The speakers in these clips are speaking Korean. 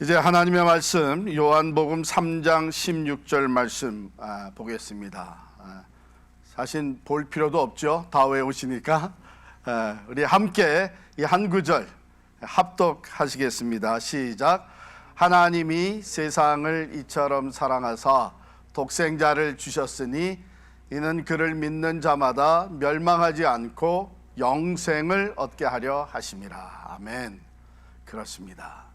이제 하나님의 말씀 요한복음 3장 16절 말씀 보겠습니다. 사실 볼 필요도 없죠. 다 외우시니까 우리 함께 이 한 구절 합독하시겠습니다. 시작. 하나님이 세상을 이처럼 사랑하사 독생자를 주셨으니 이는 그를 믿는 자마다 멸망하지 않고 영생을 얻게 하려 하심이라. 아멘. 그렇습니다.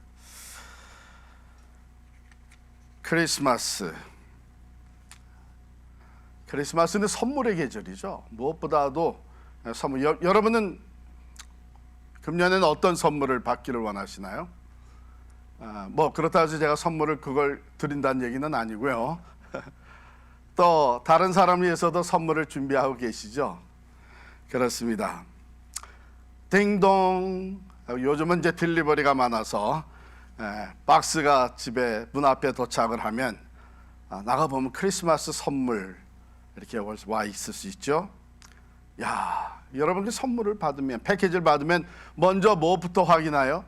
크리스마스는 선물의 계절이죠. 무엇보다도 선물. 여러분은 금년에는 어떤 선물을 받기를 원하시나요? 뭐 그렇다고 해서 제가 선물을 그걸 드린다는 얘기는 아니고요. 또 다른 사람을 위해서도 선물을 준비하고 계시죠. 그렇습니다. 딩동. 요즘은 이제 딜리버리가 많아서 박스가 집에 문 앞에 도착을 하면 나가보면 크리스마스 선물 이렇게 와 있을 수 있죠. 야, 여러분께 선물을 받으면, 패키지를 받으면 먼저 뭐부터 확인해요?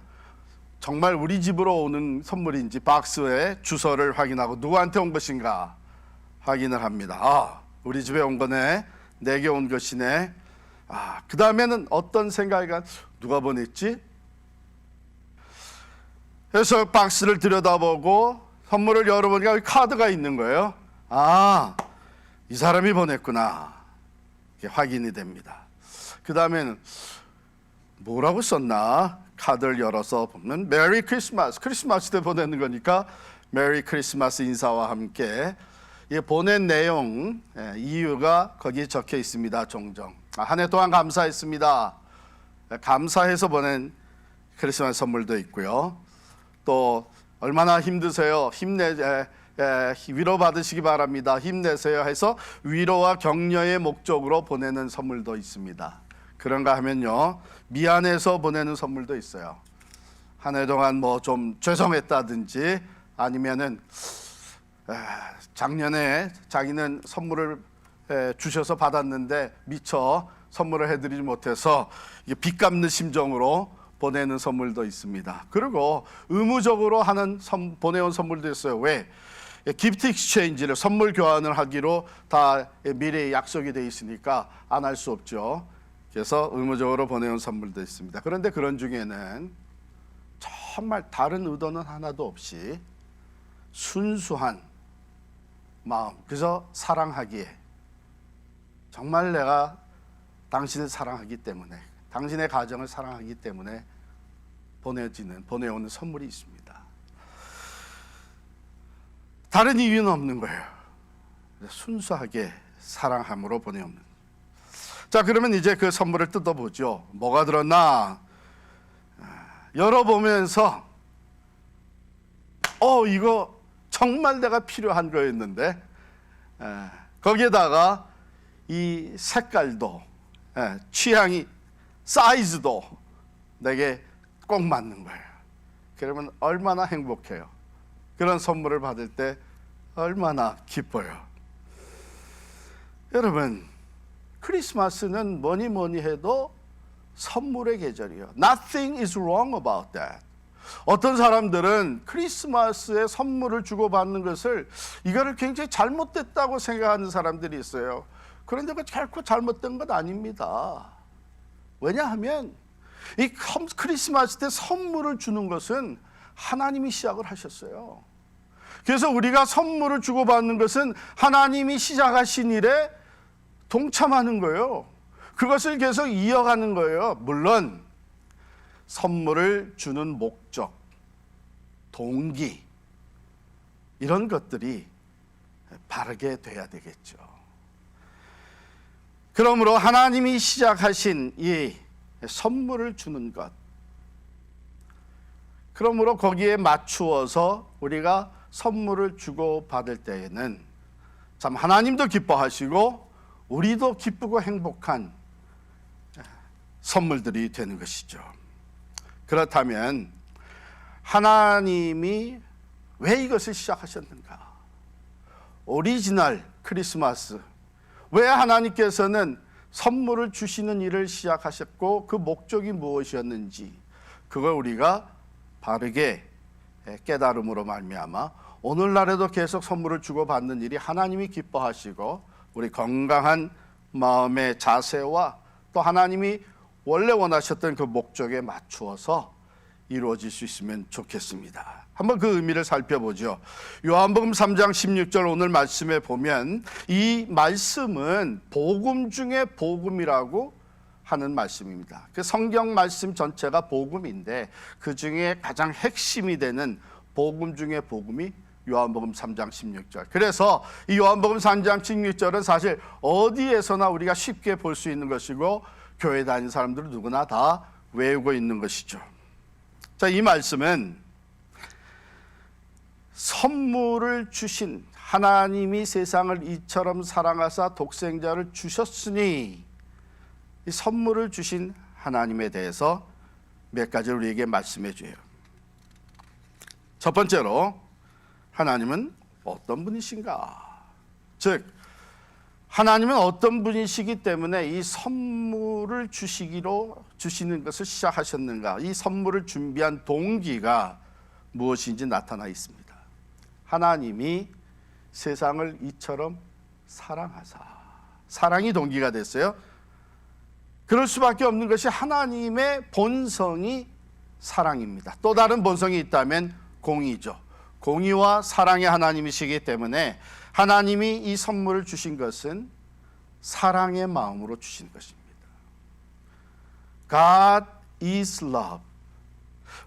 정말 우리 집으로 오는 선물인지 박스의 주소를 확인하고 누구한테 온 것인가 확인을 합니다. 우리 집에 온 거네, 내게 온 것이네. 그 다음에는 어떤 생각이 누가 보냈지? 그래서 박스를 들여다보고 선물을 열어보니까 여기 카드가 있는 거예요. 이 사람이 보냈구나. 이게 확인이 됩니다. 그 다음에는 뭐라고 썼나? 카드를 열어서 보면 메리 크리스마스, 크리스마스 때 보내는 거니까 메리 크리스마스 인사와 함께 보낸 내용, 이유가 거기에 적혀 있습니다. 종종 한 해 동안 감사했습니다. 감사해서 보낸 크리스마스 선물도 있고요. 또 얼마나 힘드세요? 위로받으시기 바랍니다. 힘내세요 해서 위로와 격려의 목적으로 보내는 선물도 있습니다. 그런가 하면요, 미안해서 보내는 선물도 있어요. 한 해 동안 뭐 좀 죄송했다든지 아니면은 작년에 자기는 선물을 주셔서 받았는데 미처 선물을 해드리지 못해서 빚 갚는 심정으로 보내는 선물도 있습니다. 그리고 의무적으로 보내온 선물도 있어요. 왜? 기프트 익스체인지를, 선물 교환을 하기로 다 미래에 약속이 돼 있으니까 안 할 수 없죠. 그래서 의무적으로 보내온 선물도 있습니다. 그런데 그런 중에는 정말 다른 의도는 하나도 없이 순수한 마음, 그저 사랑하기에, 정말 내가 당신을 사랑하기 때문에, 당신의 가정을 사랑하기 때문에 보내오는 선물이 있습니다. 다른 이유는 없는 거예요. 순수하게 사랑함으로 보내오는. 자, 그러면 이제 그 선물을 뜯어보죠. 뭐가 들었나? 열어보면서 이거 정말 내가 필요한 거였는데, 거기에다가 이 색깔도, 취향이, 사이즈도 내게 꼭 맞는 거예요. 그러면 얼마나 행복해요. 그런 선물을 받을 때 얼마나 기뻐요. 여러분, 크리스마스는 뭐니 해도 선물의 계절이에요. Nothing is wrong about that. 어떤 사람들은 크리스마스에 선물을 주고받는 것을, 이거를 굉장히 잘못됐다고 생각하는 사람들이 있어요. 그런데 그 결코 잘못된 것 아닙니다. 왜냐하면 이 크리스마스 때 선물을 주는 것은 하나님이 시작을 하셨어요. 그래서 우리가 선물을 주고받는 것은 하나님이 시작하신 일에 동참하는 거예요. 그것을 계속 이어가는 거예요. 물론 선물을 주는 목적, 동기, 이런 것들이 바르게 돼야 되겠죠. 그러므로 하나님이 시작하신 이 선물을 주는 것, 그러므로 거기에 맞추어서 우리가 선물을 주고받을 때에는 참 하나님도 기뻐하시고 우리도 기쁘고 행복한 선물들이 되는 것이죠. 그렇다면 하나님이 왜 이것을 시작하셨는가? 오리지널 크리스마스, 왜 하나님께서는 선물을 주시는 일을 시작하셨고 그 목적이 무엇이었는지, 그걸 우리가 바르게 깨달음으로 말미암아 오늘날에도 계속 선물을 주고받는 일이 하나님이 기뻐하시고 우리 건강한 마음의 자세와 또 하나님이 원래 원하셨던 그 목적에 맞추어서 이루어질 수 있으면 좋겠습니다. 한번 그 의미를 살펴보죠. 요한복음 3장 16절 오늘 말씀에 보면 이 말씀은 복음 중에 복음이라고 하는 말씀입니다. 그 성경 말씀 전체가 복음인데 그 중에 가장 핵심이 되는 복음 중에 복음이 요한복음 3장 16절. 그래서 이 요한복음 3장 16절은 사실 어디에서나 우리가 쉽게 볼 수 있는 것이고 교회 다니는 사람들은 누구나 다 외우고 있는 것이죠. 자, 이 말씀은 선물을 주신 하나님이 세상을 이처럼 사랑하사 독생자를 주셨으니 이 선물을 주신 하나님에 대해서 몇 가지를 우리에게 말씀해 줘요. 첫 번째로 하나님은 어떤 분이신가? 즉 하나님은 어떤 분이시기 때문에 이 선물을 주시는 것을 시작하셨는가? 이 선물을 준비한 동기가 무엇인지 나타나 있습니다. 하나님이 세상을 이처럼 사랑하사. 사랑이 동기가 됐어요. 그럴 수밖에 없는 것이 하나님의 본성이 사랑입니다. 또 다른 본성이 있다면 공의죠. 공의와 사랑의 하나님이시기 때문에 하나님이 이 선물을 주신 것은 사랑의 마음으로 주신 것입니다. God is love.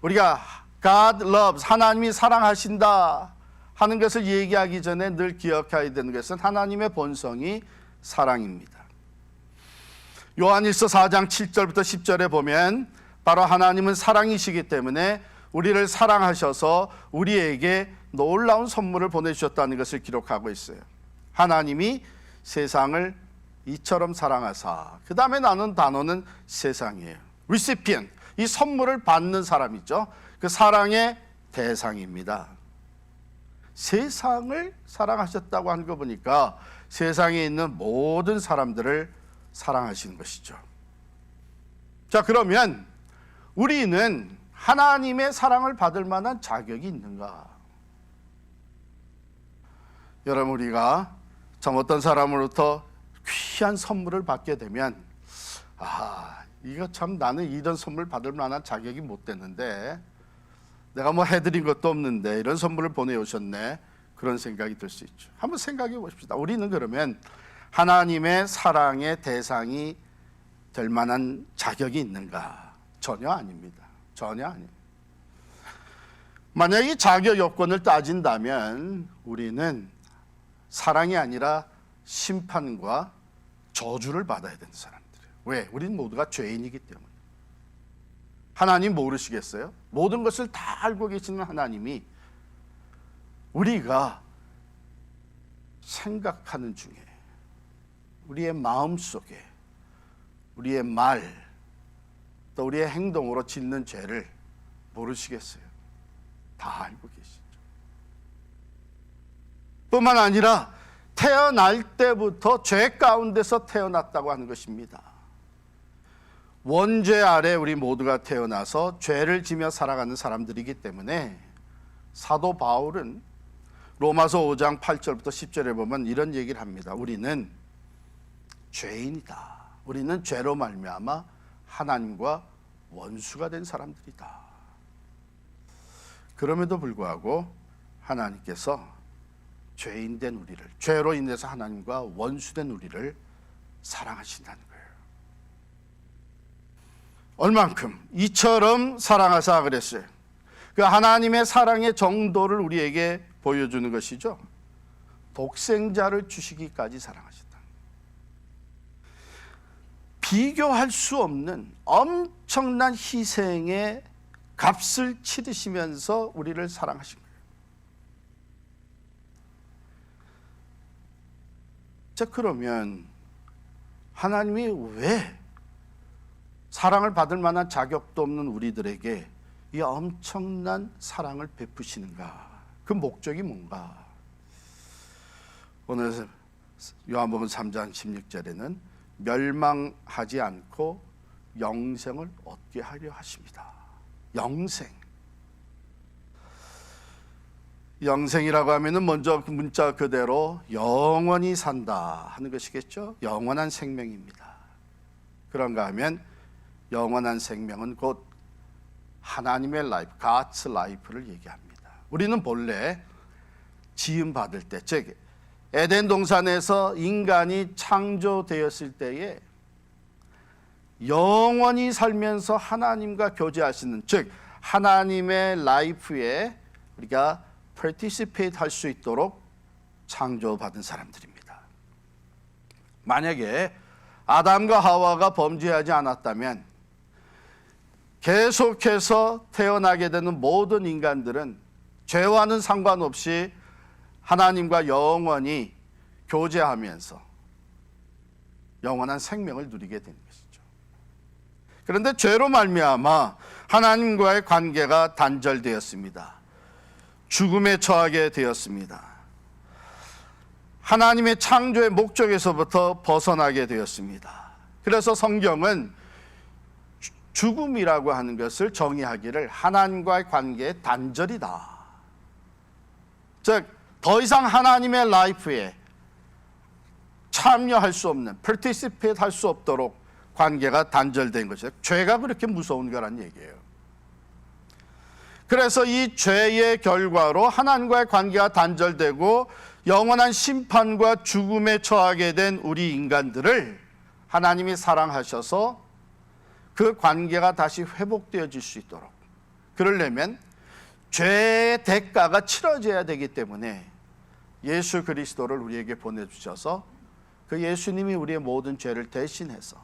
우리가 God loves, 하나님이 사랑하신다 하는 것을 얘기하기 전에 늘 기억해야 되는 것은 하나님의 본성이 사랑입니다. 요한일서 4장 7절부터 10절에 보면 바로 하나님은 사랑이시기 때문에 우리를 사랑하셔서 우리에게 놀라운 선물을 보내주셨다는 것을 기록하고 있어요. 하나님이 세상을 이처럼 사랑하사. 그 다음에 나눈 단어는 세상이에요. recipient, 이 선물을 받는 사람이죠. 그 사랑의 대상입니다. 세상을 사랑하셨다고 하는 거 보니까 세상에 있는 모든 사람들을 사랑하시는 것이죠. 자, 그러면 우리는 하나님의 사랑을 받을 만한 자격이 있는가? 여러분, 우리가 참 어떤 사람으로부터 귀한 선물을 받게 되면 이거 참 나는 이런 선물 받을 만한 자격이 못 되는데 내가 뭐 해드린 것도 없는데 이런 선물을 보내오셨네, 그런 생각이 들 수 있죠. 한번 생각해 보십시다. 우리는 그러면 하나님의 사랑의 대상이 될 만한 자격이 있는가? 전혀 아닙니다. 전혀 아닙니다. 만약 이 자격 요건을 따진다면 우리는 사랑이 아니라 심판과 저주를 받아야 되는 사람들이에요. 왜? 우리는 모두가 죄인이기 때문에. 하나님 모르시겠어요? 모든 것을 다 알고 계시는 하나님이 우리가 생각하는 중에 우리의 마음 속에 우리의 말 또 우리의 행동으로 짓는 죄를 모르시겠어요? 다 알고 계시죠. 뿐만 아니라 태어날 때부터 죄 가운데서 태어났다고 하는 것입니다. 원죄 아래 우리 모두가 태어나서 죄를 지며 살아가는 사람들이기 때문에 사도 바울은 로마서 5장 8절부터 10절에 보면 이런 얘기를 합니다. 우리는 죄인이다. 우리는 죄로 말미암아 하나님과 원수가 된 사람들이다. 그럼에도 불구하고 하나님께서 죄인된 우리를, 죄로 인해서 하나님과 원수된 우리를 사랑하신다는 거예요. 얼만큼? 이처럼 사랑하사 그랬어요. 그 하나님의 사랑의 정도를 우리에게 보여주는 것이죠. 독생자를 주시기까지 사랑하셨다. 비교할 수 없는 엄청난 희생의 값을 치르시면서 우리를 사랑하신 거예요. 자, 그러면 하나님이 왜 사랑을 받을 만한 자격도 없는 우리들에게 이 엄청난 사랑을 베푸시는가? 그 목적이 뭔가? 오늘 요한복음 3장 16절에는 멸망하지 않고 영생을 얻게 하려 하십니다. 영생. 영생이라고 하면은 먼저 그 문자 그대로 영원히 산다 하는 것이겠죠. 영원한 생명입니다. 그런가 하면 영원한 생명은 곧 하나님의 라이프, God's life를 얘기합니다. 우리는 본래 지음 받을 때, 즉 에덴 동산에서 인간이 창조되었을 때에 영원히 살면서 하나님과 교제하시는, 즉 하나님의 라이프에 우리가 participate 할 수 있도록 창조받은 사람들입니다. 만약에 아담과 하와가 범죄하지 않았다면 계속해서 태어나게 되는 모든 인간들은 죄와는 상관없이 하나님과 영원히 교제하면서 영원한 생명을 누리게 되는 것이죠. 그런데 죄로 말미암아 하나님과의 관계가 단절되었습니다. 죽음에 처하게 되었습니다. 하나님의 창조의 목적에서부터 벗어나게 되었습니다. 그래서 성경은 죽음이라고 하는 것을 정의하기를 하나님과의 관계의 단절이다. 즉, 더 이상 하나님의 라이프에 참여할 수 없는, participate 할 수 없도록 관계가 단절된 것이죠. 죄가 그렇게 무서운 거란 얘기예요. 그래서 이 죄의 결과로 하나님과의 관계가 단절되고 영원한 심판과 죽음에 처하게 된 우리 인간들을 하나님이 사랑하셔서 그 관계가 다시 회복되어질 수 있도록, 그러려면 죄의 대가가 치러져야 되기 때문에 예수 그리스도를 우리에게 보내주셔서 그 예수님이 우리의 모든 죄를 대신해서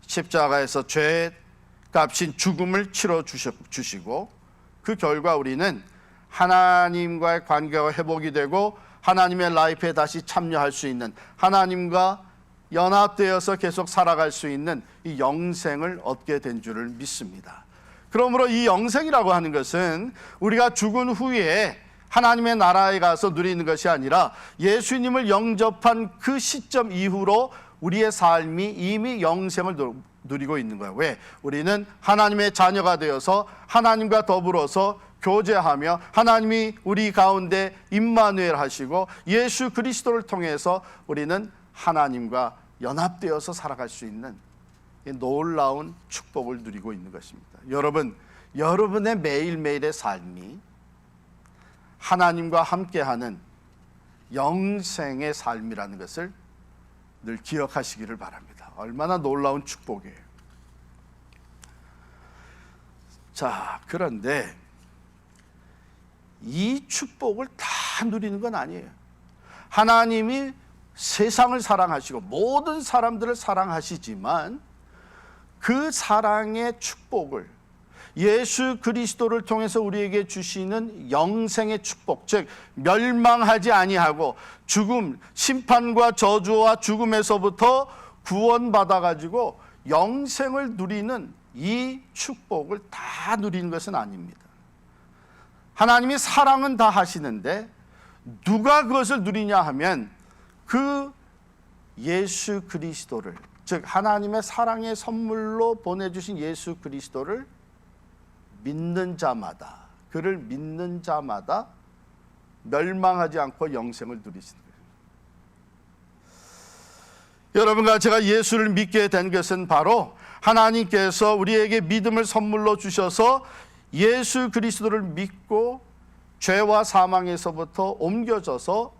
십자가에서 죄의 값인 죽음을 치러 주시고, 그 결과 우리는 하나님과의 관계가 회복이 되고 하나님의 라이프에 다시 참여할 수 있는, 하나님과 연합되어서 계속 살아갈 수 있는 이 영생을 얻게 된 줄을 믿습니다. 그러므로 이 영생이라고 하는 것은 우리가 죽은 후에 하나님의 나라에 가서 누리는 것이 아니라 예수님을 영접한 그 시점 이후로 우리의 삶이 이미 영생을 누리고 있는 거예요. 왜? 우리는 하나님의 자녀가 되어서 하나님과 더불어서 교제하며 하나님이 우리 가운데 임마누엘 하시고 예수 그리스도를 통해서 우리는 하나님과 연합되어서 살아갈 수 있는 이 놀라운 축복을 누리고 있는 것입니다. 여러분, 여러분의 매일매일의 삶이 하나님과 함께하는 영생의 삶이라는 것을 늘 기억하시기를 바랍니다. 얼마나 놀라운 축복이에요. 자, 그런데 이 축복을 다 누리는 건 아니에요. 하나님이 세상을 사랑하시고 모든 사람들을 사랑하시지만 그 사랑의 축복을 예수 그리스도를 통해서 우리에게 주시는 영생의 축복, 즉 멸망하지 아니하고 죽음, 심판과 저주와 죽음에서부터 구원받아 가지고 영생을 누리는 이 축복을 다 누리는 것은 아닙니다. 하나님이 사랑은 다 하시는데 누가 그것을 누리냐 하면 그 예수 그리스도를, 즉 하나님의 사랑의 선물로 보내주신 예수 그리스도를 믿는 자마다, 그를 믿는 자마다 멸망하지 않고 영생을 누리시는 거예요. 여러분과 제가 예수를 믿게 된 것은 바로 하나님께서 우리에게 믿음을 선물로 주셔서 예수 그리스도를 믿고 죄와 사망에서부터 옮겨져서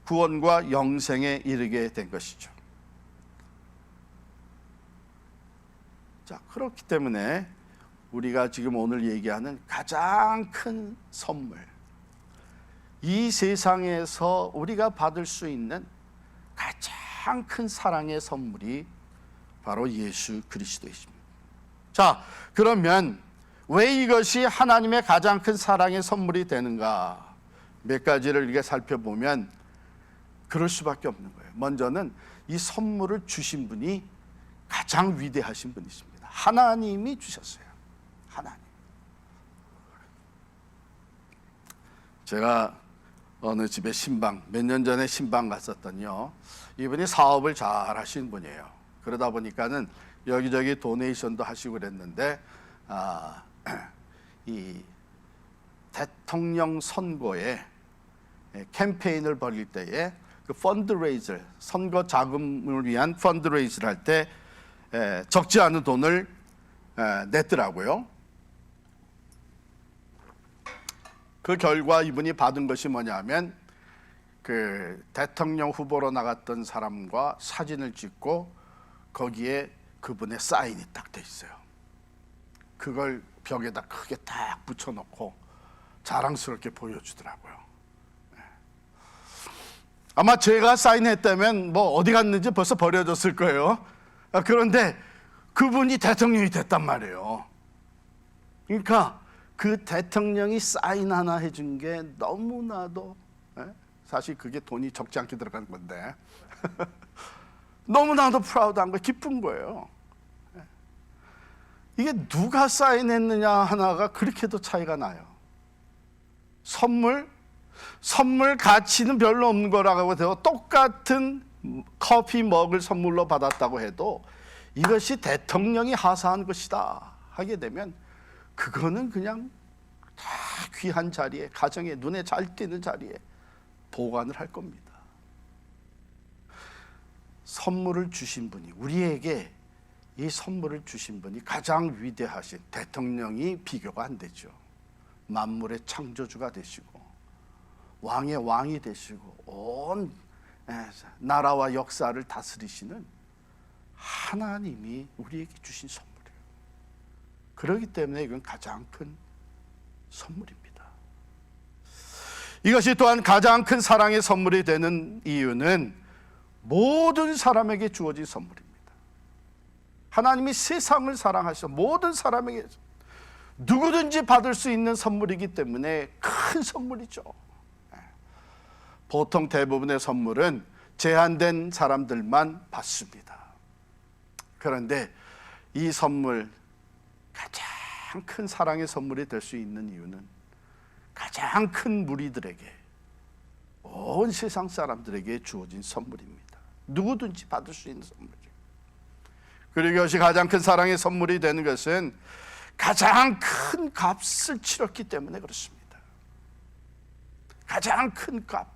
구원과 영생에 이르게 된 것이죠. 자, 그렇기 때문에 우리가 지금 오늘 얘기하는 가장 큰 선물, 이 세상에서 우리가 받을 수 있는 가장 큰 사랑의 선물이 바로 예수 그리스도이십니다. 자, 그러면 왜 이것이 하나님의 가장 큰 사랑의 선물이 되는가? 몇 가지를 이렇게 살펴보면 그럴 수밖에 없는 거예요. 먼저는 이 선물을 주신 분이 가장 위대하신 분이십니다. 하나님이 주셨어요. 하나님. 제가 어느 집에 신방, 몇 년 전에 신방 갔었더니요, 이분이 사업을 잘 하시는 분이에요. 그러다 보니까는 여기저기 도네이션도 하시고 그랬는데 이 대통령 선거에 캠페인을 벌일 때에 그 펀드레이저, 선거 자금을 위한 펀드레이저를 할 때 적지 않은 돈을 냈더라고요. 그 결과 이분이 받은 것이 뭐냐면 그 대통령 후보로 나갔던 사람과 사진을 찍고 거기에 그분의 사인이 딱 돼 있어요. 그걸 벽에다 크게 딱 붙여놓고 자랑스럽게 보여주더라고요. 아마 제가 사인했다면 뭐 어디 갔는지 벌써 버려졌을 거예요. 그런데 그분이 대통령이 됐단 말이에요. 그러니까 그 대통령이 사인 하나 해준 게 너무나도, 사실 그게 돈이 적지 않게 들어간 건데 너무나도 프라우드한 거, 기쁜 거예요. 이게 누가 사인했느냐 하나가 그렇게도 차이가 나요. 선물 가치는 별로 없는 거라고 해도 똑같은 커피 먹을 선물로 받았다고 해도 이것이 대통령이 하사한 것이다 하게 되면 그거는 그냥 다 귀한 자리에, 가정에 눈에 잘 띄는 자리에 보관을 할 겁니다. 선물을 주신 분이, 우리에게 이 선물을 주신 분이 가장 위대하신 대통령이 비교가 안 되죠. 만물의 창조주가 되시고 왕의 왕이 되시고 온 나라와 역사를 다스리시는 하나님이 우리에게 주신 선물이에요. 그렇기 때문에 이건 가장 큰 선물입니다. 이것이 또한 가장 큰 사랑의 선물이 되는 이유는 모든 사람에게 주어진 선물입니다. 하나님이 세상을 사랑하셔서 모든 사람에게 누구든지 받을 수 있는 선물이기 때문에 큰 선물이죠. 보통 대부분의 선물은 제한된 사람들만 받습니다. 그런데 이 선물, 가장 큰 사랑의 선물이 될 수 있는 이유는 가장 큰 무리들에게, 온 세상 사람들에게 주어진 선물입니다. 누구든지 받을 수 있는 선물이에요. 그리고 이것이 가장 큰 사랑의 선물이 되는 것은 가장 큰 값을 치렀기 때문에 그렇습니다. 가장 큰 값.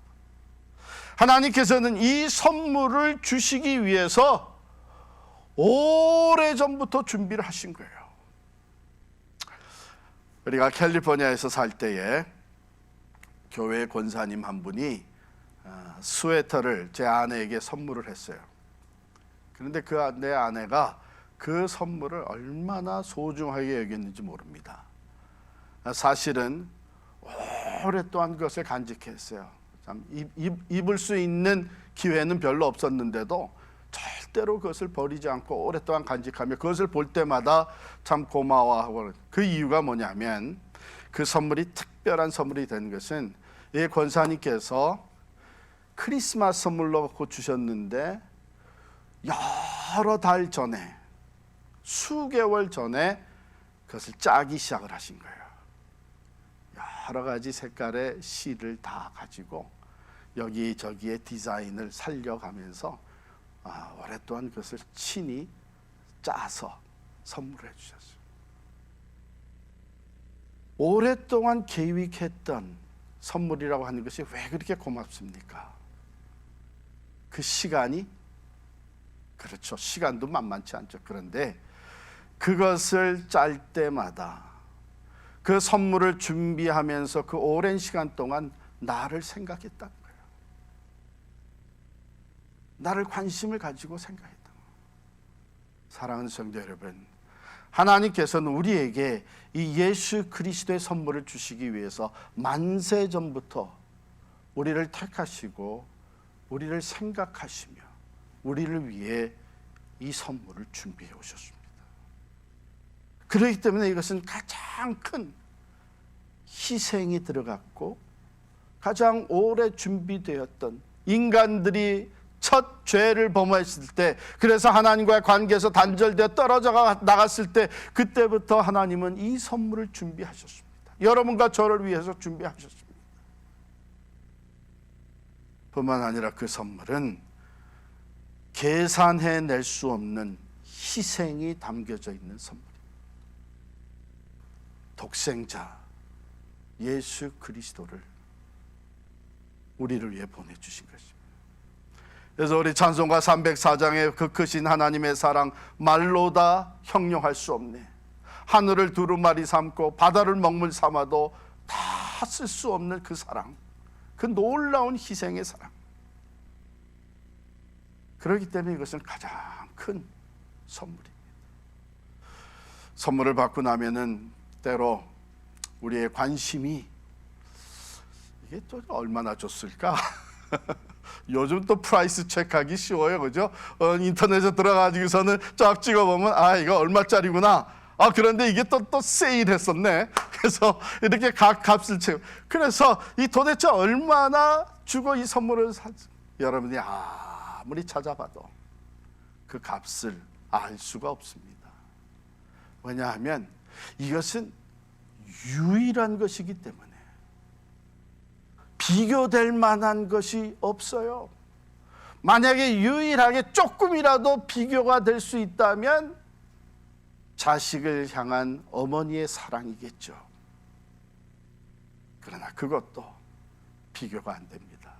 하나님께서는 이 선물을 주시기 위해서 오래전부터 준비를 하신 거예요. 우리가 캘리포니아에서 살 때에 교회 권사님 한 분이 스웨터를 제 아내에게 선물을 했어요. 그런데 내 아내가 그 선물을 얼마나 소중하게 여겼는지 모릅니다. 사실은 오랫동안 그것을 간직했어요. 참 입을 수 있는 기회는 별로 없었는데도 절대로 그것을 버리지 않고 오랫동안 간직하며 그것을 볼 때마다 참 고마워하고, 그 이유가 뭐냐면 그 선물이 특별한 선물이 된 것은 이 권사님께서 크리스마스 선물로 주셨는데 여러 달 전에, 수개월 전에 그것을 짜기 시작을 하신 거예요. 여러 가지 색깔의 실을 다 가지고 여기저기에 디자인을 살려가면서 오랫동안 그것을 친히 짜서 선물해 주셨어요. 오랫동안 계획했던 선물이라고 하는 것이 왜 그렇게 고맙습니까? 그 시간이, 그렇죠, 시간도 만만치 않죠. 그런데 그것을 짤 때마다, 그 선물을 준비하면서 그 오랜 시간 동안 나를 생각했다는 거예요. 나를 관심을 가지고 생각했다는 거예요. 사랑하는 성도 여러분, 하나님께서는 우리에게 이 예수 그리스도의 선물을 주시기 위해서 만세 전부터 우리를 택하시고 우리를 생각하시며 우리를 위해 이 선물을 준비해 오셨습니다. 그렇기 때문에 이것은 가장 큰 희생이 들어갔고 가장 오래 준비되었던, 인간들이 첫 죄를 범했을 때, 그래서 하나님과의 관계에서 단절되어 떨어져 나갔을 때, 그때부터 하나님은 이 선물을 준비하셨습니다. 여러분과 저를 위해서 준비하셨습니다. 뿐만 아니라 그 선물은 계산해낼 수 없는 희생이 담겨져 있는 선물입니다. 독생자 예수 그리스도를 우리를 위해 보내주신 것입니다. 그래서 우리 찬송가 304장의 그 크신 하나님의 사랑 말로 다 형용할 수 없네. 하늘을 두루마리 삼고 바다를 먹물 삼아도 다 쓸 수 없는 그 사랑, 그 놀라운 희생의 사랑. 그렇기 때문에 이것은 가장 큰 선물입니다. 선물을 받고 나면은 때로 우리의 관심이 이게 또 얼마나 줬을까? 요즘 또 프라이스 체크하기 쉬워요, 그죠? 인터넷에 들어가지고서는 쫙 찍어보면 아 이거 얼마짜리구나. 아 그런데 이게 또 세일했었네. 그래서 이렇게 각 값을 채우. 그래서 이 도대체 얼마나 주고 이 선물을 여러분이 아무리 찾아봐도 그 값을 알 수가 없습니다. 왜냐하면 이것은 유일한 것이기 때문에 비교될 만한 것이 없어요. 만약에 유일하게 조금이라도 비교가 될 수 있다면 자식을 향한 어머니의 사랑이겠죠. 그러나 그것도 비교가 안 됩니다.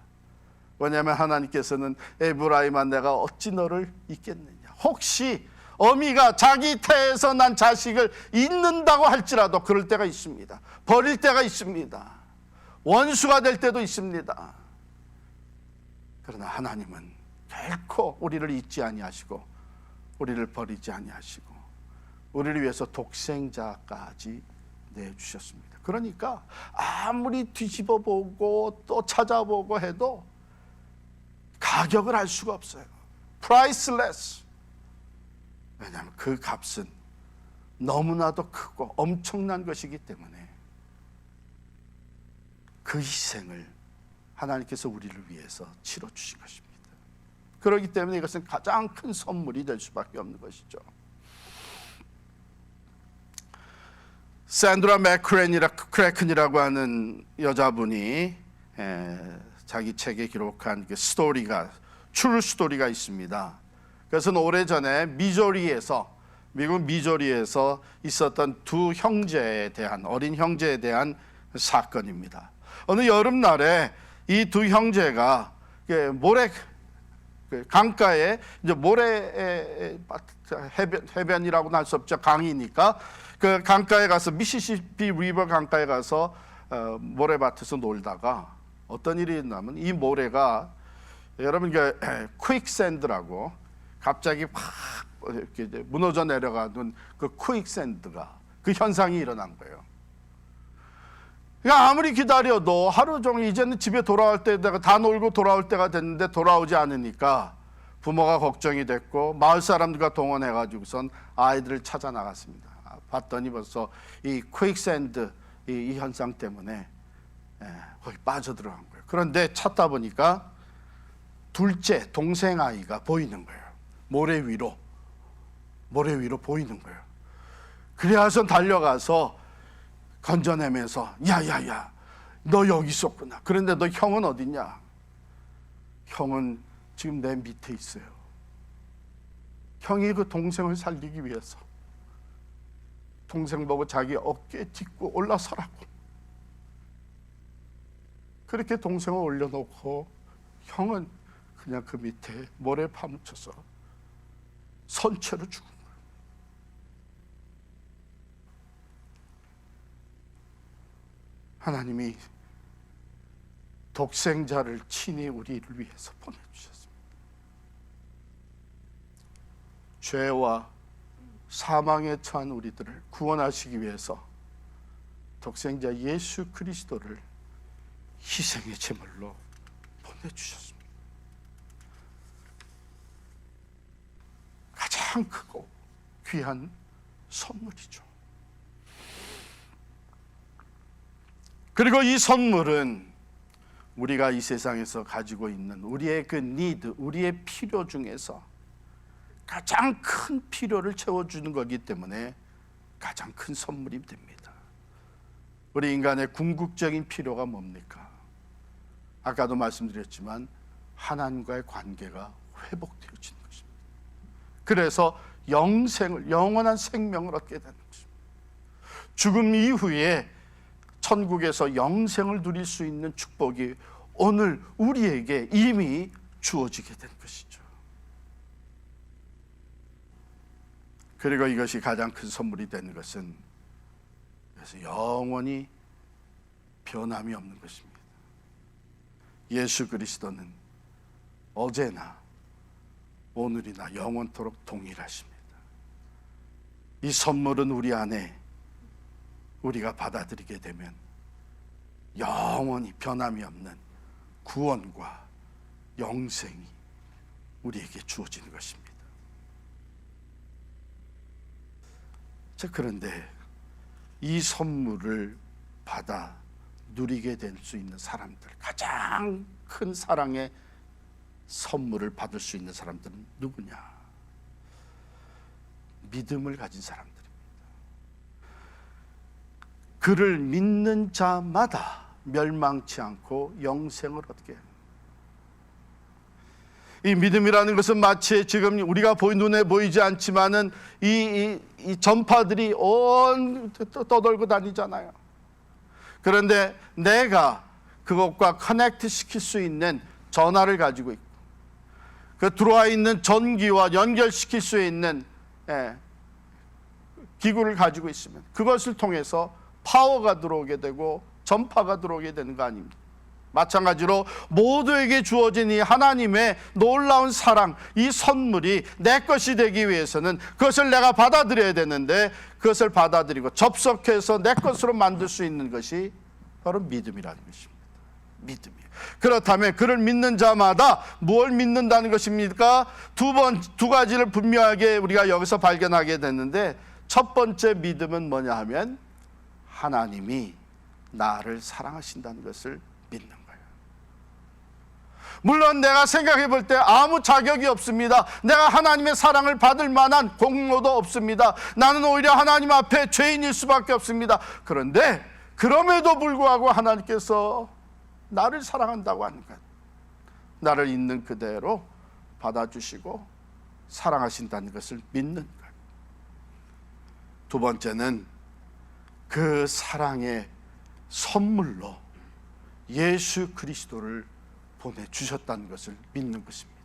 왜냐하면 하나님께서는 에브라임아 내가 어찌 너를 잊겠느냐. 혹시 어미가 자기 태에서 난 자식을 잊는다고 할지라도 그럴 때가 있습니다. 버릴 때가 있습니다. 원수가 될 때도 있습니다. 그러나 하나님은 결코 우리를 잊지 아니하시고 우리를 버리지 아니하시고 우리를 위해서 독생자까지 내주셨습니다. 그러니까 아무리 뒤집어 보고 또 찾아보고 해도 가격을 알 수가 없어요. priceless. 왜냐하면 그 값은 너무나도 크고 엄청난 것이기 때문에 그 희생을 하나님께서 우리를 위해서 치러주신 것입니다. 그렇기 때문에 이것은 가장 큰 선물이 될 수밖에 없는 것이죠. 샌드라 맥크레큰이라고 하는 여자분이 자기 책에 기록한 그 스토리가 트루 스토리가 있습니다. 그것은 오래전에 미국 미조리에서 있었던 두 형제에 대한 어린 형제에 대한 사건입니다. 어느 여름날에 이 두 형제가 모래 강가에 이제 모래 해변이라고는 할 수 없죠. 강이니까 그 강가에 가서 미시시피 리버 강가에 가서 모래밭에서 놀다가 어떤 일이 있냐면 이 모래가 여러분 그 퀵샌드라고 갑자기 확 이렇게 무너져 내려가는 그 퀵샌드가 그 현상이 일어난 거예요. 그러니까 아무리 기다려도 하루 종일 이제는 집에 돌아올 때가 다 놀고 돌아올 때가 됐는데 돌아오지 않으니까 부모가 걱정이 됐고 마을 사람들과 동원해가지고선 아이들을 찾아 나갔습니다. 봤더니 벌써 이 퀵샌드 이 현상 때문에 거기 빠져들어간 거예요. 그런데 찾다 보니까 둘째 동생 아이가 보이는 거예요. 모래 위로 보이는 거예요. 그래서 달려가서 건져내면서 야야야 너 여기 있었구나. 그런데 너 형은 어딨냐? 형은 지금 내 밑에 있어요. 형이 그 동생을 살리기 위해서 동생 보고 자기 어깨에 딛고 올라서라고 그렇게 동생을 올려놓고 형은 그냥 그 밑에 모래에 파묻혀서 선체로 죽은 거예요. 하나님이 독생자를 친히 우리를 위해서 보내주셨습니다. 죄와 사망에 처한 우리들을 구원하시기 위해서 독생자 예수 그리스도를 희생의 제물로 보내주셨습니다. 가장 크고 귀한 선물이죠. 그리고 이 선물은 우리가 이 세상에서 가지고 있는 우리의 그 니드, 우리의 필요 중에서 가장 큰 필요를 채워주는 거기 때문에 가장 큰 선물이 됩니다. 우리 인간의 궁극적인 필요가 뭡니까? 아까도 말씀드렸지만 하나님과의 관계가 회복되어지는 것입니다. 그래서 영원한 생명을 얻게 되는 것입니다. 죽음 이후에 천국에서 영생을 누릴 수 있는 축복이 오늘 우리에게 이미 주어지게 된 것이죠. 그리고 이것이 가장 큰 선물이 되는 것은 그래서 영원히 변함이 없는 것입니다. 예수 그리스도는 어제나 오늘이나 영원토록 동일하십니다. 이 선물은 우리 안에 우리가 받아들이게 되면 영원히 변함이 없는 구원과 영생이 우리에게 주어지는 것입니다. 자, 그런데 이 선물을 받아 누리게 될 수 있는 사람들, 가장 큰 사랑의 선물을 받을 수 있는 사람들은 누구냐? 믿음을 가진 사람들입니다. 그를 믿는 자마다 멸망치 않고 영생을 얻게 합니다. 이 믿음이라는 것은 마치 지금 우리가 눈에 보이지 않지만은 이 전파들이 떠돌고 다니잖아요. 그런데 내가 그것과 커넥트 시킬 수 있는 전화를 가지고 있고 그 들어와 있는 전기와 연결시킬 수 있는 기구를 가지고 있으면 그것을 통해서 파워가 들어오게 되고 전파가 들어오게 되는 거 아닙니까? 마찬가지로 모두에게 주어진 이 하나님의 놀라운 사랑, 이 선물이 내 것이 되기 위해서는 그것을 내가 받아들여야 되는데 그것을 받아들이고 접속해서 내 것으로 만들 수 있는 것이 바로 믿음이라는 것입니다. 믿음이에요. 그렇다면 그를 믿는 자마다 뭘 믿는다는 것입니까? 두 가지를 분명하게 우리가 여기서 발견하게 됐는데 첫 번째 믿음은 뭐냐 하면 하나님이 나를 사랑하신다는 것을 믿는 거예요. 물론 내가 생각해 볼 때 아무 자격이 없습니다. 내가 하나님의 사랑을 받을 만한 공로도 없습니다. 나는 오히려 하나님 앞에 죄인일 수밖에 없습니다. 그런데 그럼에도 불구하고 하나님께서 나를 사랑한다고 하는 것, 나를 있는 그대로 받아주시고 사랑하신다는 것을 믿는 것. 두 번째는 그 사랑의 선물로 예수 그리스도를 보내주셨다는 것을 믿는 것입니다.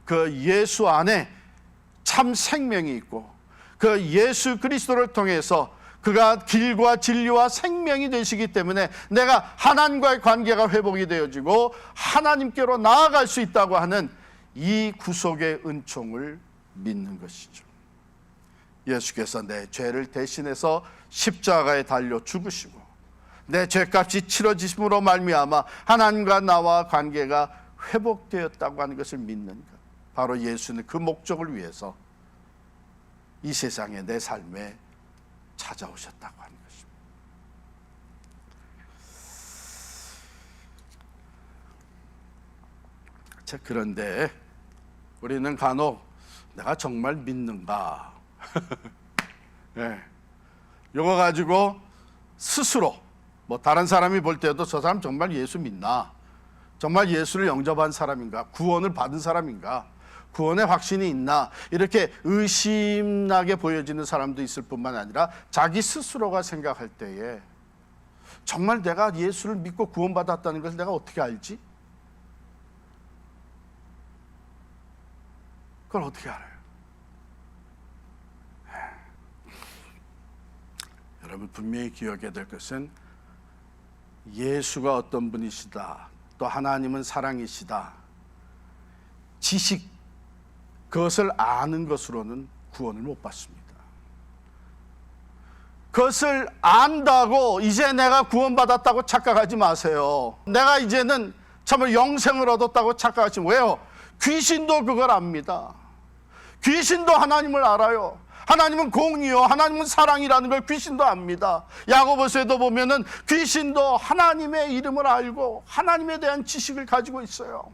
그 예수 안에 참 생명이 있고 그 예수 그리스도를 통해서 그가 길과 진리와 생명이 되시기 때문에 내가 하나님과의 관계가 회복이 되어지고 하나님께로 나아갈 수 있다고 하는 이 구속의 은총을 믿는 것이죠. 예수께서 내 죄를 대신해서 십자가에 달려 죽으시고 내 죄값이 치러지심으로 말미암아 하나님과 나와 관계가 회복되었다고 하는 것을 믿는 것. 바로 예수는 그 목적을 위해서 이 세상에 내 삶에 찾아오셨다고 하는 것입니다. 자, 그런데 우리는 간혹 내가 정말 믿는가? 네. 이거 가지고 스스로 다른 사람이 볼 때도 저 사람 정말 예수 믿나? 정말 예수를 영접한 사람인가? 구원을 받은 사람인가? 구원의 확신이 있나? 이렇게 의심나게 보여지는 사람도 있을 뿐만 아니라 자기 스스로가 생각할 때에 정말 내가 예수를 믿고 구원받았다는 것을 내가 어떻게 알지? 그걸 어떻게 알아요? 여러분 분명히 기억해야 될 것은 예수가 어떤 분이시다, 또 하나님은 사랑이시다, 지식, 그것을 아는 것으로는 구원을 못 받습니다. 그것을 안다고 이제 내가 구원받았다고 착각하지 마세요. 내가 이제는 참으로 영생을 얻었다고 착각하지 마세요. 왜요? 귀신도 그걸 압니다. 귀신도 하나님을 알아요. 하나님은 공이요, 하나님은 사랑이라는 걸 귀신도 압니다. 야고보서에도 보면은 귀신도 하나님의 이름을 알고 하나님에 대한 지식을 가지고 있어요.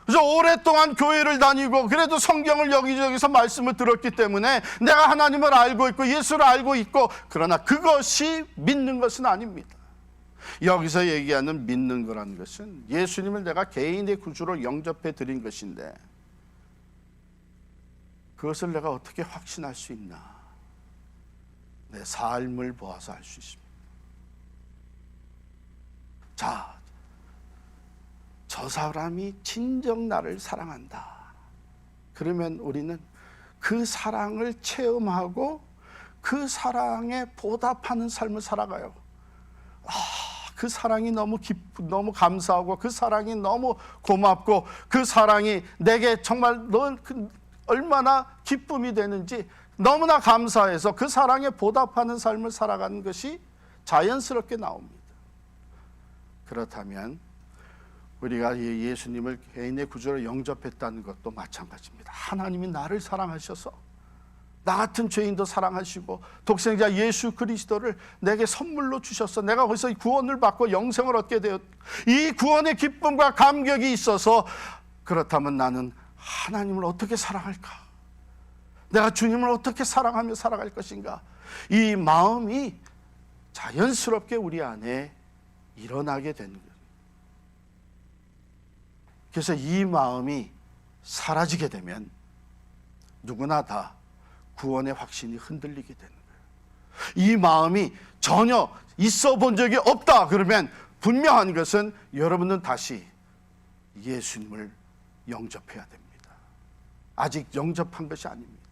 그래서 오랫동안 교회를 다니고 그래도 성경을 여기저기서 말씀을 들었기 때문에 내가 하나님을 알고 있고 예수를 알고 있고, 그러나 그것이 믿는 것은 아닙니다. 여기서 얘기하는 믿는 거라는 것은 예수님을 내가 개인의 구주로 영접해 드린 것인데 그것을 내가 어떻게 확신할 수 있나? 내 삶을 보아서 알 수 있습니다. 자, 저 사람이 진정 나를 사랑한다. 그러면 우리는 그 사랑을 체험하고 그 사랑에 보답하는 삶을 살아가요. 그 사랑이 너무 너무 감사하고 그 사랑이 너무 고맙고 그 사랑이 내게 정말 얼마나 기쁨이 되는지 너무나 감사해서 그 사랑에 보답하는 삶을 살아가는 것이 자연스럽게 나옵니다. 그렇다면 우리가 예수님을 개인의 구주로 영접했다는 것도 마찬가지입니다. 하나님이 나를 사랑하셔서 나 같은 죄인도 사랑하시고 독생자 예수 그리스도를 내게 선물로 주셔서 내가 거기서 구원을 받고 영생을 얻게 되었, 이 구원의 기쁨과 감격이 있어서 그렇다면 나는 하나님을 어떻게 사랑할까? 내가 주님을 어떻게 사랑하며 살아갈 것인가? 이 마음이 자연스럽게 우리 안에 일어나게 되는 거예요. 그래서 이 마음이 사라지게 되면 누구나 다 구원의 확신이 흔들리게 되는 거예요. 이 마음이 전혀 있어 본 적이 없다 그러면 분명한 것은 여러분은 다시 예수님을 영접해야 됩니다. 아직 영접한 것이 아닙니다.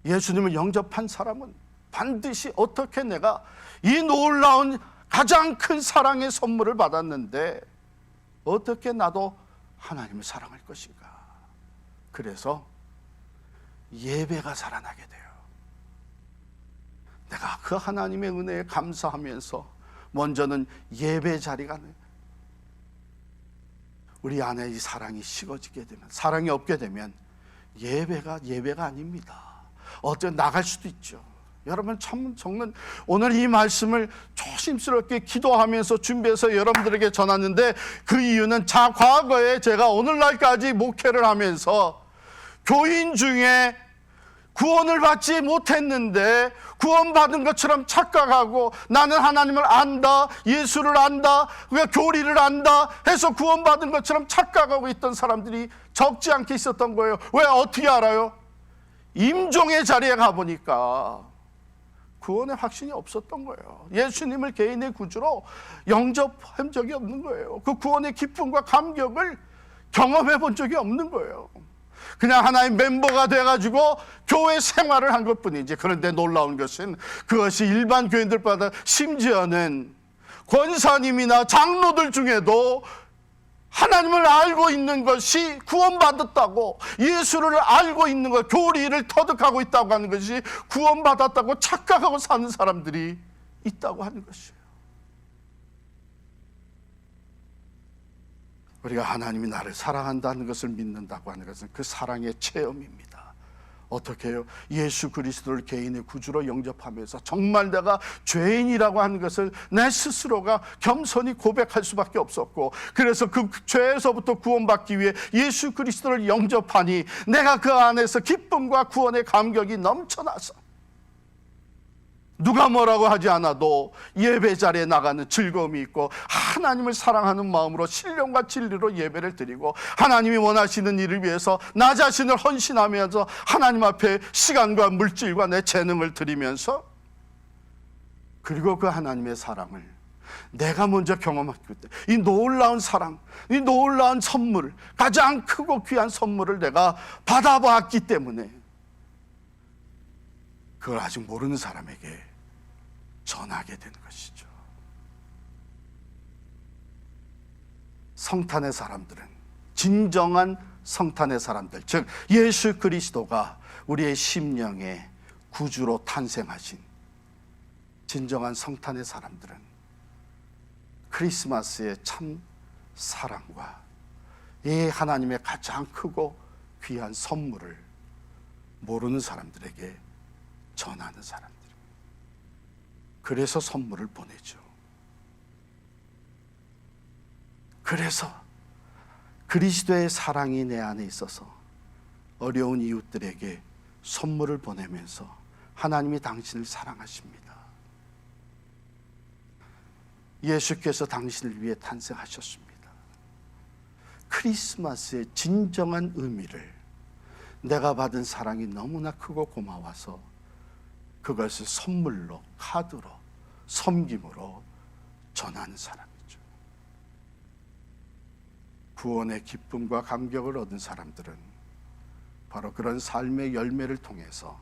예수님을 영접한 사람은 반드시 어떻게 내가 이 놀라운 가장 큰 사랑의 선물을 받았는데 어떻게 나도 하나님을 사랑할 것인가? 그래서 예배가 살아나게 돼요. 내가 그 하나님의 은혜에 감사하면서 먼저는 예배 자리가 우리 안에 이 사랑이 식어지게 되면, 사랑이 없게 되면 예배가 아닙니다. 어쩌면 나갈 수도 있죠. 여러분 참 정말 오늘 이 말씀을 조심스럽게 기도하면서 준비해서 여러분들에게 전하는데 그 이유는 과거에 제가 오늘날까지 목회를 하면서 교인 중에 구원을 받지 못했는데 구원받은 것처럼 착각하고 나는 하나님을 안다, 예수를 안다, 교리를 안다 해서 구원받은 것처럼 착각하고 있던 사람들이 적지 않게 있었던 거예요. 왜? 어떻게 알아요? 임종의 자리에 가보니까 구원의 확신이 없었던 거예요. 예수님을 개인의 구주로 영접한 적이 없는 거예요. 그 구원의 기쁨과 감격을 경험해 본 적이 없는 거예요. 그냥 하나의 멤버가 돼가지고 교회 생활을 한 것뿐이지. 그런데 놀라운 것은 그것이 일반 교인들보다 심지어는 권사님이나 장로들 중에도 하나님을 알고 있는 것이 구원받았다고, 예수를 알고 있는 것, 교리를 터득하고 있다고 하는 것이 구원받았다고 착각하고 사는 사람들이 있다고 하는 것이에요. 우리가 하나님이 나를 사랑한다는 것을 믿는다고 하는 것은 그 사랑의 체험입니다. 어떻게 해요? 예수 그리스도를 개인의 구주로 영접하면서 정말 내가 죄인이라고 하는 것을 내 스스로가 겸손히 고백할 수밖에 없었고, 그래서 그 죄에서부터 구원받기 위해 예수 그리스도를 영접하니 내가 그 안에서 기쁨과 구원의 감격이 넘쳐나서 누가 뭐라고 하지 않아도 예배 자리에 나가는 즐거움이 있고, 하나님을 사랑하는 마음으로 신령과 진리로 예배를 드리고 하나님이 원하시는 일을 위해서 나 자신을 헌신하면서 하나님 앞에 시간과 물질과 내 재능을 드리면서, 그리고 그 하나님의 사랑을 내가 먼저 경험했기 때문에 이 놀라운 사랑, 이 놀라운 선물, 가장 크고 귀한 선물을 내가 받아봤기 때문에 그걸 아직 모르는 사람에게 전하게 되는 것이죠. 성탄의 사람들은, 진정한 성탄의 사람들, 즉 예수 그리스도가 우리의 심령의 구주로 탄생하신 진정한 성탄의 사람들은 크리스마스의 참 사랑과 이 하나님의 가장 크고 귀한 선물을 모르는 사람들에게 전하는 사람들. 그래서 선물을 보내죠. 그래서 그리스도의 사랑이 내 안에 있어서 어려운 이웃들에게 선물을 보내면서 하나님이 당신을 사랑하십니다. 예수께서 당신을 위해 탄생하셨습니다. 크리스마스의 진정한 의미를 내가 받은 사랑이 너무나 크고 고마워서 그것을 선물로, 카드로, 섬김으로 전하는 사람이죠. 구원의 기쁨과 감격을 얻은 사람들은 바로 그런 삶의 열매를 통해서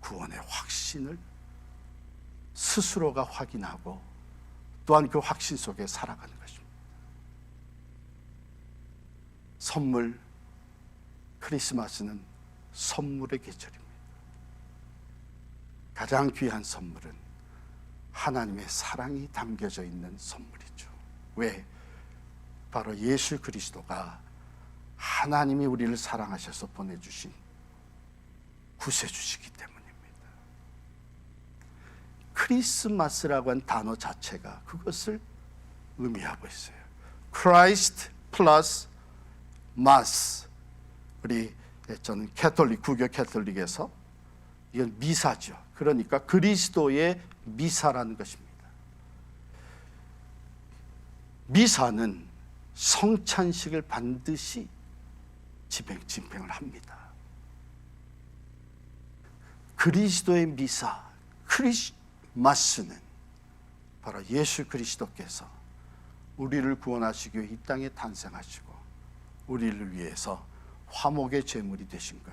구원의 확신을 스스로가 확인하고 또한 그 확신 속에 살아가는 것입니다. 선물, 크리스마스는 선물의 계절입니다. 가장 귀한 선물은 하나님의 사랑이 담겨져 있는 선물이죠. 왜? 바로 예수 그리스도가 하나님이 우리를 사랑하셔서 보내주신 구세주시기 때문입니다. 크리스마스라고 한 단어 자체가 그것을 의미하고 있어요. Christ plus Mass. 저는 구교 캐톨릭에서 이건 미사죠. 그러니까 그리스도의 미사라는 것입니다. 미사는 성찬식을 반드시 집행을 합니다. 그리스도의 미사, 크리스마스는 바로 예수 그리스도께서 우리를 구원하시기 위해 이 땅에 탄생하시고 우리를 위해서 화목의 제물이 되신 것,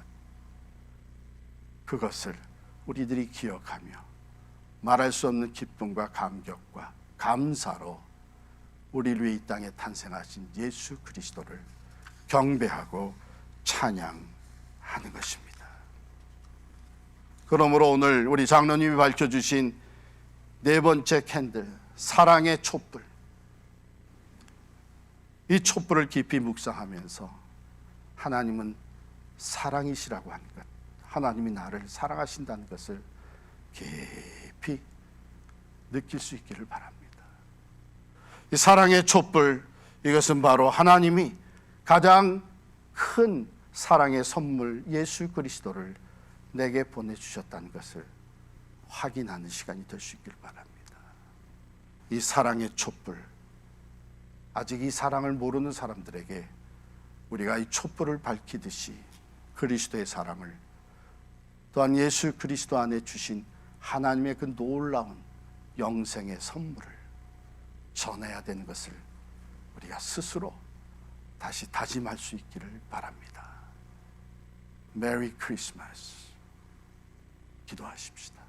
그것을 우리들이 기억하며 말할 수 없는 기쁨과 감격과 감사로 우리를 위해 이 땅에 탄생하신 예수 그리스도를 경배하고 찬양하는 것입니다. 그러므로 오늘 우리 장로님이 밝혀주신 네 번째 캔들, 사랑의 촛불, 이 촛불을 깊이 묵상하면서 하나님은 사랑이시라고 하는 것, 하나님이 나를 사랑하신다는 것을 깊이 느낄 수 있기를 바랍니다. 이 사랑의 촛불, 이것은 바로 하나님이 가장 큰 사랑의 선물 예수 그리스도를 내게 보내주셨다는 것을 확인하는 시간이 될 수 있길 바랍니다. 이 사랑의 촛불, 아직 이 사랑을 모르는 사람들에게 우리가 이 촛불을 밝히듯이 그리스도의 사랑을, 또한 예수 그리스도 안에 주신 하나님의 그 놀라운 영생의 선물을 전해야 되는 것을 우리가 스스로 다시 다짐할 수 있기를 바랍니다. 메리 크리스마스. 기도하십시다.